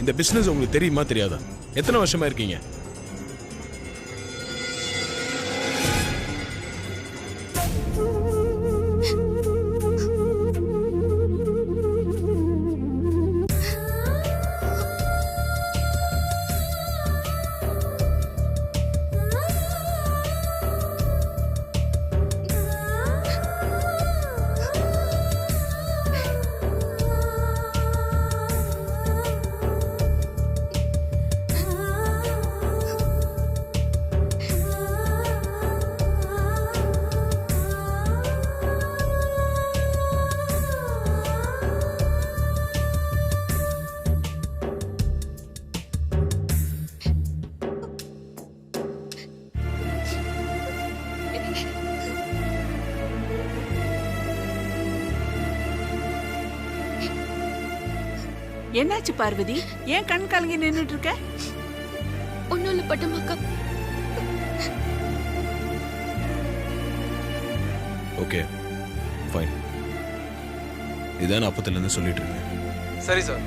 இந்த பிசினஸ் உங்களுக்கு தெரியுமா தெரியாதா? எத்தனை வருஷமா இருக்கீங்க? என்னாச்சு பார்வதி? ஏன் கண் கலங்கி நின்னுட்டு இருக்க? ஒன்னும் இல்ல பட்டமாக்கா. Okay fine. இதான் அப்பத்துல இருந்து சொல்லிட்டு இருக்கேன். சரி சார்.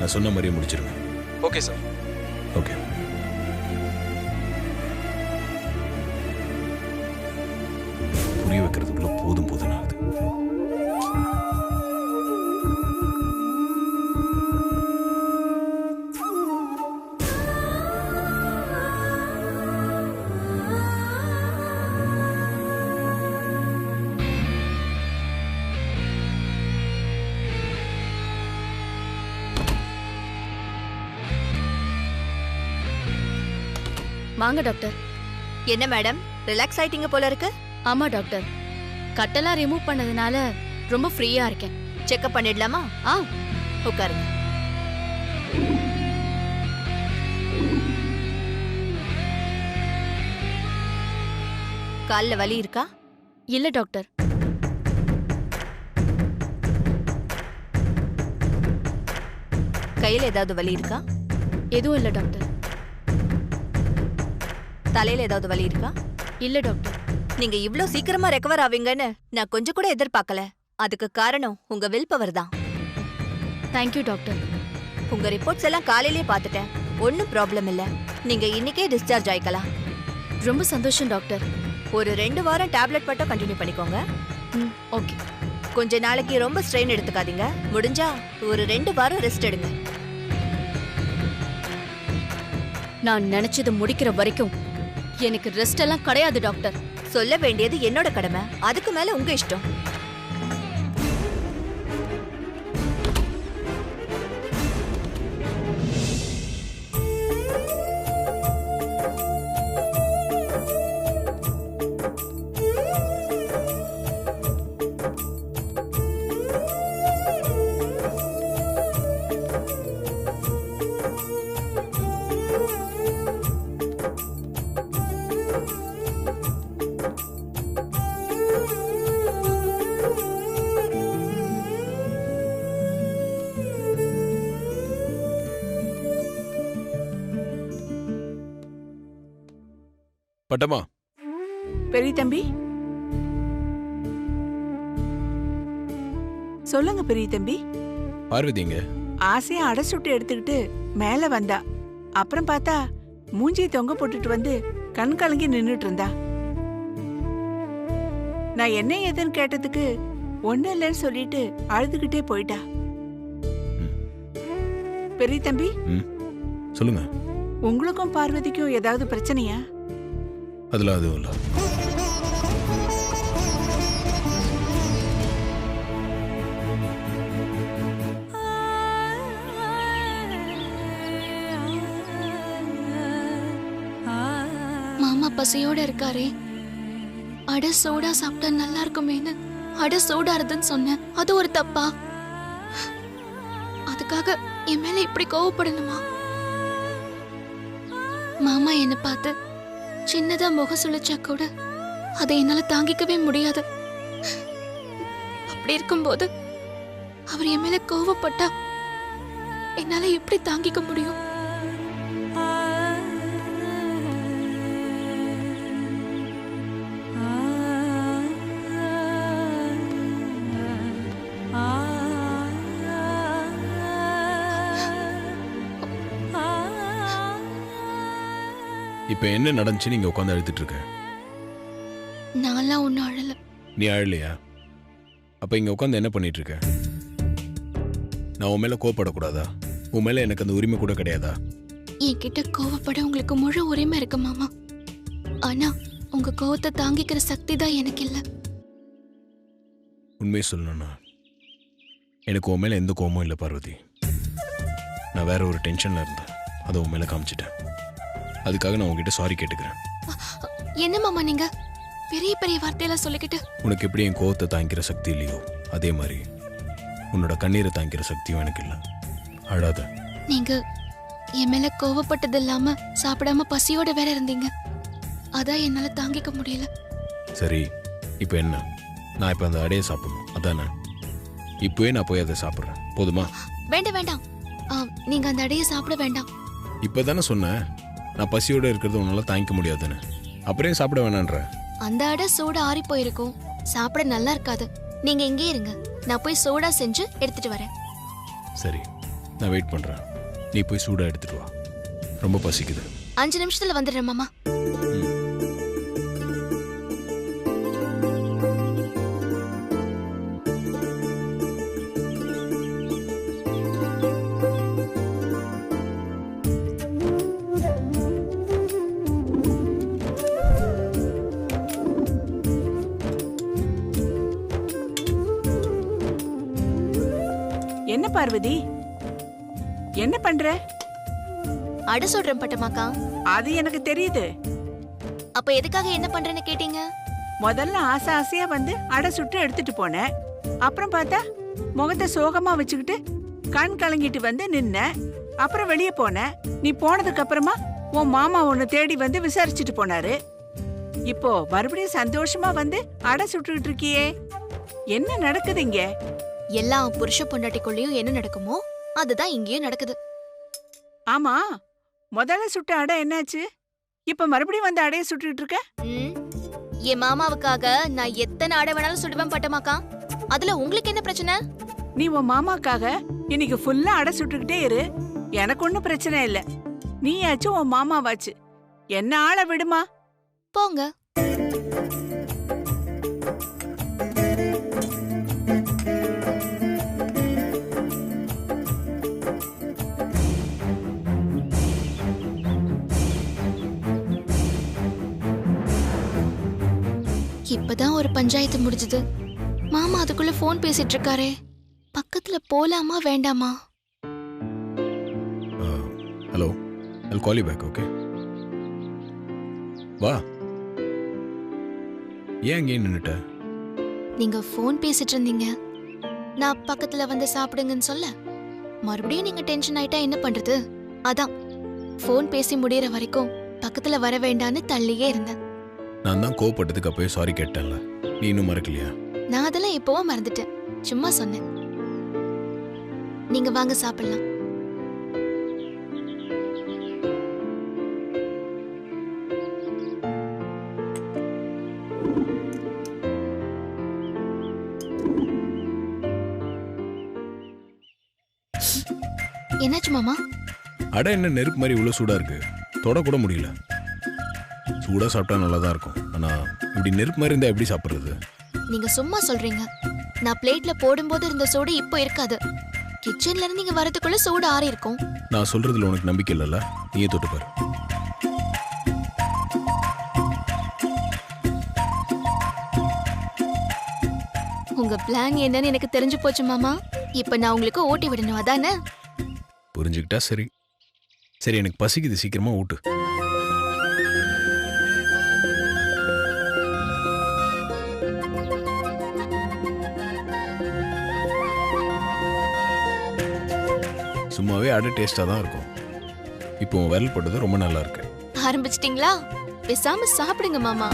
நான் சொன்ன மாதிரியே முடிச்சிருவேன். Okay sir. ஓகே. புரிய வைக்கிறதுக்குள்ள போதும் போதும் ஆகுது. வாங்க டாக்டர். என்ன மேடம், ரிலாக்ஸ் ஆயிட்டீங்க போல இருக்கு? ஆமா டாக்டர், கட்டெல்லாம் ரிமூவ் பண்ணதுனால ரொம்ப ஃப்ரீயா இருக்கேன். செக்அப் பண்ணிடலாமா? உட்காருங்க. கால்ல வலி இருக்கா? இல்ல டாக்டர். கையில ஏதாவது வலி இருக்கா? எதுவும் இல்ல டாக்டர். தலையில ஏதாவது வலி இருக்கா? இல்ல டாக்டர். நீங்க இவ்ளோ சீக்கிரமா ரெக்கவர் ஆவீங்கன்னு நான் கொஞ்சம் கூட எதிர்பார்க்கல. அதுக்கு காரணம் உங்க வில் பவர் தான். Thank you doctor. உங்க ரிப்போர்ட்ஸ் எல்லாம் காலையிலேயே பார்த்துட்டேன். ஒன்னும் ப்ராப்ளம் இல்ல. நீங்க இன்னைக்கே டிஸ்சார்ஜ் ஆயிக்கலாம். ரொம்ப சந்தோஷம் டாக்டர். ஒரு 2 வாரம் டேப்லெட் மட்டும் கண்டினியூ பண்ணிக்கோங்க. ஓகே. கொஞ்ச நாளைக்கு ரொம்ப ஸ்ட்ரெயின் எடுத்துக்காதீங்க. முடிஞ்சா ஒரு 2 வாரம் ரெஸ்ட் எடுங்க. நான் நினைச்சது முடிக்கிற வரைக்கும் எனக்கு ரெஸ்ட் எல்லாம் கிடையாது டாக்டர். சொல்ல வேண்டியது என்னோட கடமை. அதுக்கு மேல உங்க இஷ்டம். பட்டமா. பெரிய தம்பி, சொல்லுங்க பெரிய தம்பி. பார்வதிங்க ஆசையா அடை சுட்டு எடுத்துக்கிட்டு மேல வந்தா. அப்புறம் பார்த்தா மூஞ்சியை தொங்க போட்டுட்டு வந்து கண் கலங்கி நின்னுட்டு இருந்தா. நான் என்ன ஏதுன்னு கேட்டதுக்கு ஒண்ணு இல்லைன்னு சொல்லிட்டு அழுதுகிட்டே போயிட்டா. பெரிய தம்பி, சொல்லுங்க. உங்களுக்கும் பார்வதிக்கும் ஏதாவது பிரச்சனையா? அதெல்லாம் அதுவும் இல்ல. மாமா பசியோட இருக்காரே, அடை சோடா சாப்பிட்டா நல்லா இருக்குமேன்னு அடை சோடாருதுன்னு சொன்னேன். அது ஒரு தப்பா? அதுக்காக என் மேல இப்படி கோவப்படணுமா? மாமா என்ன பார்த்து சின்னதா முக சுழிச்சா கூட அதை என்னால தாங்கிக்கவே முடியாது. அப்படி இருக்கும்போது அவர் என் மேல கோவப்பட்டா என்னால எப்படி தாங்கிக்க முடியும்? இப்போ என்ன நடந்துச்சு நீங்க உட்காந்து அழுதுட்டு இருக்க? நான்லாம் ஒன்றும் அழல. நீ அழலையா? அப்ப இங்க உட்காந்து என்ன பண்ணிட்டு இருக்க? நான் உன் மேல கோவப்படக்கூடாதா? உன் மேல எனக்கு அந்த உரிமை கூட கிடையாதா? என்கிட்ட கோவப்பட உங்களுக்கு முழு உரிமை இருக்கு மாமா. ஆனா உங்க கோவத்தை தாங்கிக்கிற சக்தி தான் எனக்கு இல்ல. உண்மையை சொல்லணும்னா எனக்கு உன் மேல எந்த கோவமும் இல்லை பார்வதி. நான் வேற ஒரு டென்ஷன்ல இருந்தேன், அதை உன் மேல காமிச்சிட்டேன். அதுக்காக நான் உன்கிட்ட சாரி கேட்டுக்கிறேன். என்ன மாமா நீங்க பெரிய பெரிய வார்த்தையெல்லாம் சொல்லிக்கிட்டு? உனக்கு எப்படி என் கோவத்தை தாங்கிற சக்தி இல்லையோ அதே மாதிரி உன்னோட கண்ணீரை தாங்கிற சக்தியும் எனக்கு இல்லை. அழாத. நீங்க என் மேல கோவப்பட்டது இல்லாம சாப்பிடாம பசியோட வேற இருந்தீங்க. அதான் என்னால தாங்கிக்க முடியல. சரி, இப்போ என்ன? நான் இப்போ அந்த அடையை சாப்பிடணும் அதானே? இப்போவே நான் போய் அதை சாப்பிட்றேன், போதுமா? வேண்டாம் வேண்டாம், நீங்க அந்த அடையை சாப்பிட வேண்டாம். இப்போ தானே சொன்னேன் நான் பசியோட இருக்கிறது உன்னால தாங்கிக்க முடியாதுன்னு. அப்புறம் சாப்பிட வேணான்ற? அந்த அடை சூடா ஆறி போயிருக்கும், சாப்பிட நல்லா இருக்காது. நீங்க இங்கே இருங்க, நான் போய் சோடா செஞ்சு எடுத்துட்டு வரேன். சரி, நான் வெயிட் பண்றேன். நீ போய் சூடா எடுத்துட்டு வா, ரொம்ப பசிக்குது. 5 நிமிஷத்துல வந்துடுறேன் மாமா. என்ன பார்வதி, என்ன பண்ற? அடை சொல்றேன் பட்டமாக்கா. அது எனக்கு தெரியுது. அப்ப எதுக்காக என்ன பண்றேன்னு கேட்டீங்க? முதல்ல ஆசை ஆசையா வந்து அடை சுட்டு எடுத்துட்டு போனேன். அப்புறம் பார்த்தா முகத்தை சோகமா வச்சுக்கிட்டு கண் கலங்கிட்டு வந்து நின்ன. அப்புறம் வெளியே போன. நீ போனதுக்கு அப்புறமா உன் மாமா உன்னை தேடி வந்து விசாரிச்சுட்டு போனாரு. இப்போ மறுபடியும் சந்தோஷமா வந்து அடை சுட்டுக்கிட்டு இருக்கியே, என்ன நடக்குது இங்க? எல்லா புருஷ பொண்டாட்டிக்குள்ளயும் என்ன நடக்குமோ அதுதான் இங்கேயும் நடக்குது. ஆமா, முதல்ல சுட்ட அடை என்னாச்சு? இப்ப மறுபடியும் வந்து அடைய சுட்டுக்கிட்டு இருக்க? என் மாமாவுக்காக நான் எத்தனை அடை வேணாலும் சுடுவேன் பட்டமாக்கா. அதுல உங்களுக்கு என்ன பிரச்சனை? நீ உன் மாமாக்காக இன்னைக்கு ஃபுல்லா அடை சுட்டுக்கிட்டே இரு, எனக்கு ஒன்னும் பிரச்சனை இல்ல. நீயாச்சும் உன் மாமாவாச்சு, என்ன ஆள விடுமா? போங்க. இப்பதான் ஒரு பஞ்சாயத்து முடிஞ்சது. மாமா அதுக்குள்ள போன் பேசிட்டு இருக்காரே, பக்கத்துல போலாமா வேண்டாமா? Hello, I'll call you back, okay? வா. ஏன் அங்கே நின்னுட்ட? நீங்க போன் பேசிட்டு இருந்தீங்க, நான் பக்கத்துல வந்து சாப்பிடுங்கன்னு சொல்ல மறுபடியும் நீங்க டென்ஷன் ஆயிட்டா என்ன பண்றது? அதான் போன் பேசி முடியற வரைக்கும் பக்கத்துல வர வேண்டான்னு தள்ளியே இருந்தேன். நான் தான் கோவப்பட்டதுக்கு அப்பவே சாரி கேட்டேன்ல, நீ இன்னும் மறக்கலையா? நான் அதெல்லாம் எப்பவோ மறந்துட்டேன், சும்மா சொன்னேன். நீங்க வாங்க சாப்பிடலாம். என்னாச்சு மாமா? அடை என்ன நெருப்பு மாதிரி இவ்வளோ சூடா இருக்கு, தொட கூட முடியல. சூடா சாப்பிட்டா நல்லா தான் இருக்கும், ஆனா இப்படி நெருப்பு மாதிரி இருந்தா எப்படி சாப்பிடுறது? நீங்க சும்மா சொல்றீங்க. நான் பிளேட்ல போடும்போது இருந்த சூடு இப்போ இருக்காது. கிச்சன்ல இருந்து நீங்க வரதுக்குள்ள சூடு ஆறி இருக்கும். நான் சொல்றதுல உனக்கு நம்பிக்கை இல்லைல்ல, நீயே தொட்டு பாரு. உங்க பிளான் என்னன்னு எனக்கு தெரிஞ்சு போச்சு மாமா. இப்ப நான் உங்களுக்கு ஓட்டி விடணும் அதானே? புரிஞ்சுக்கிட்டா சரி. சரி, எனக்கு பசிக்குது, சீக்கிரமா ஊட்டு. சும்மாவே அடை டேஸ்டா தான் இருக்கும். இப்போ உன் விரல் போட்டது ரொம்ப நல்லா இருக்கு. ஆரம்பிச்சிட்டீங்களா? பேசாம சாப்பிடுங்க மாமா.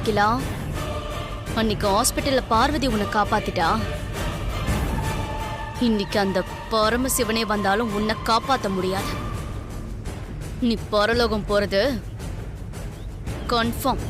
அகிலா, அன்னைக்கு ஹாஸ்பிட்டல்ல பார்வதி உன்னை காப்பாத்திட்டா. இன்னைக்கு அந்த பரமசிவனே வந்தாலும் உன்னை காப்பாத்த முடியாது. நீ பரலோகம் போறது கன்ஃபார்ம்.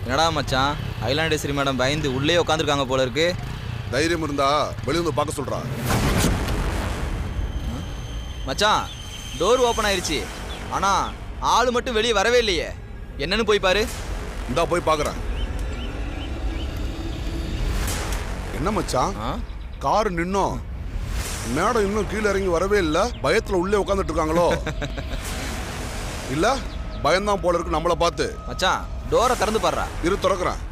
என்னடா மச்சான், ஐலாண்டேஸ்வரி மேடம் பயந்து உள்ளே உட்காந்துருக்காங்க போல இருக்கு. தைரியம் இருந்தா வெளியே வந்து பார்க்க சொல்றா. மச்சான், டோர் ஓப்பன் ஆயிருச்சு, ஆனா ஆளு மட்டும் வெளியே வரவே இல்லையே. என்னன்னு போய் பாரு. இந்தா போய் பார்க்கறேன். என்ன மச்சான், கார் நின்னோம், மேடம் இன்னும் கீழே இறங்கி வரவே இல்லை. பயத்துல உள்ளே உட்காந்துட்டு இருக்காங்களோ? இல்ல பயம்தான் போல இருக்கு நம்மளை பார்த்து. மச்சான், டோரை திறந்து பாடுறா. இரு திறக்கிறேன்.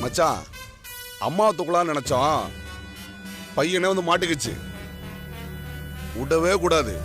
மச்சான், அம்மா தூக்கலான்னு நினைச்சோம், பையனே வந்து மாட்டிக்கிச்சு. விடவே கூடாது.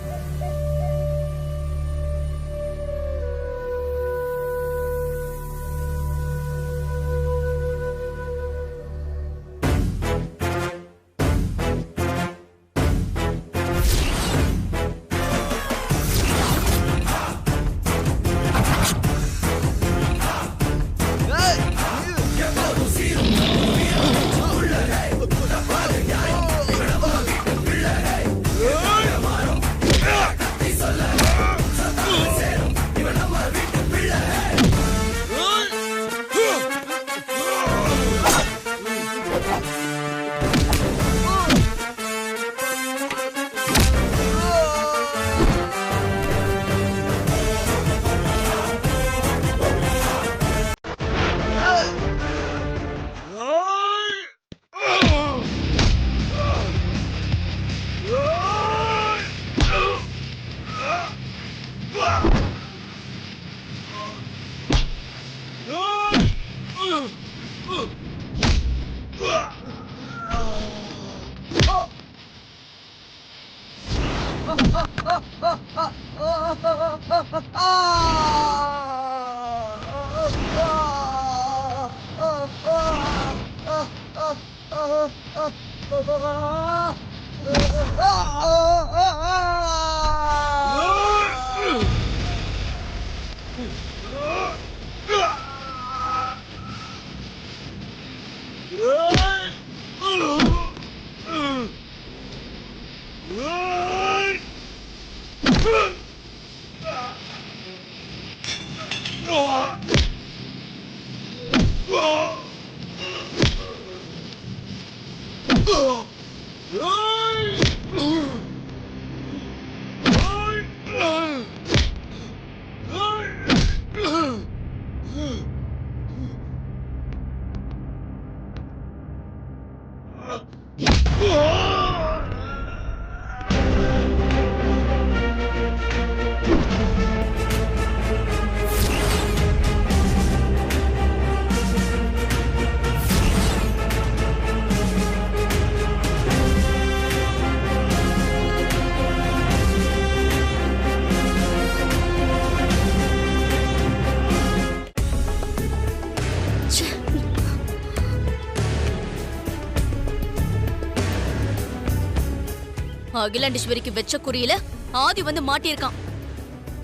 அகிலாண்டேஸ்வரிக்கு வெச்ச குறியில ஆதி வந்து மாட்டியிருக்கான்.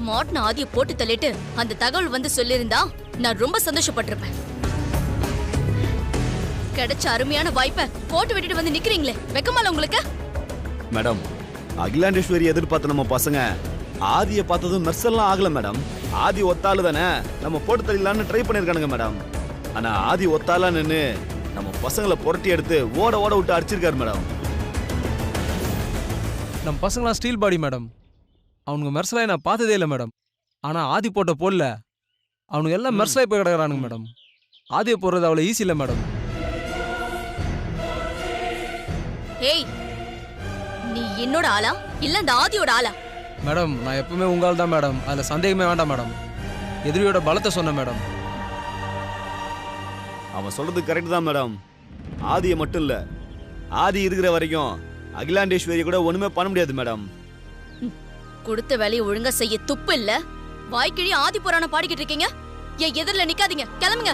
மாட்டின ஆதிய போட்டு தள்ளிட்டு அந்த தகவல் வந்து சொல்லியிருந்தா நான் ரொம்ப சந்தோஷப்பட்டிருப்பேன். கிடைச்ச அருமையான வாய்ப்பை போட்டு விட்டுட்டு வந்து நிக்கிறீங்களே, வெக்கமால உங்களுக்கு? மேடம், அகிலாண்டேஸ்வரி எதிர்பார்த்த நம்ம பசங்க ஆதியை பார்த்ததும் மெர்சல்லாம் ஆகல மேடம். ஆதி ஒத்தாலு தானே நம்ம போட்டு தள்ளிடலான்னு ட்ரை பண்ணிருக்கானுங்க மேடம். ஆனா ஆதி ஒத்தாலா நின்று நம்ம பசங்களை புரட்டி எடுத்து ஓட ஓட விட்டு அடிச்சிருக்காரு மேடம். நம்ம பசங்களாம் ஸ்டீல் பாடி மேடம். அவனுங்க மெர்சலாய் நான் பார்த்ததே இல்லை மேடம். ஆனால் ஆதி போட்ட போடல, அவனுங்க எல்லாம் மெர்சலாய் போய் கிடக்குறானுங்க மேடம். ஆதியை போடுறது அவ்வளோ ஈஸி இல்லை மேடம். ஏய், நீ என்னோட ஆளா இல்ல இந்த ஆதியோட ஆளா? மேடம், நான் எப்பவுமே உங்களால் தான் மேடம், அதில் சந்தேகமே வேண்டாம் மேடம். எதிரியோட பலத்தை சொன்னேன் மேடம். அவன் சொல்றது கரெக்ட் தான் மேடம். ஆதியை மட்டும் இல்ல, ஆதி இருக்கிற வரைக்கும் அகிலாண்டேஸ்வரி கூட ஒண்ணுமே பண்ண முடியாது மேடம். கொடுத்த வேலையை ஒழுங்கா செய்ய துப்பு இல்ல. வாய்க்கிழி ஆதி புராணம் பாடிக்கிட்டு இருக்கீங்க. என் எதிரில நிக்காதீங்க, கிளம்புங்க.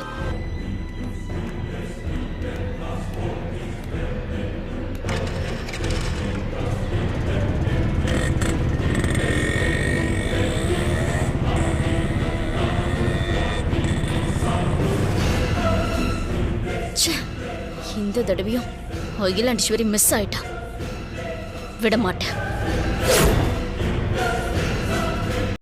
இந்த தடவையும் அகிலாண்டேஸ்வரி மிஸ் ஆயிட்டா. விட மாட்டேன்.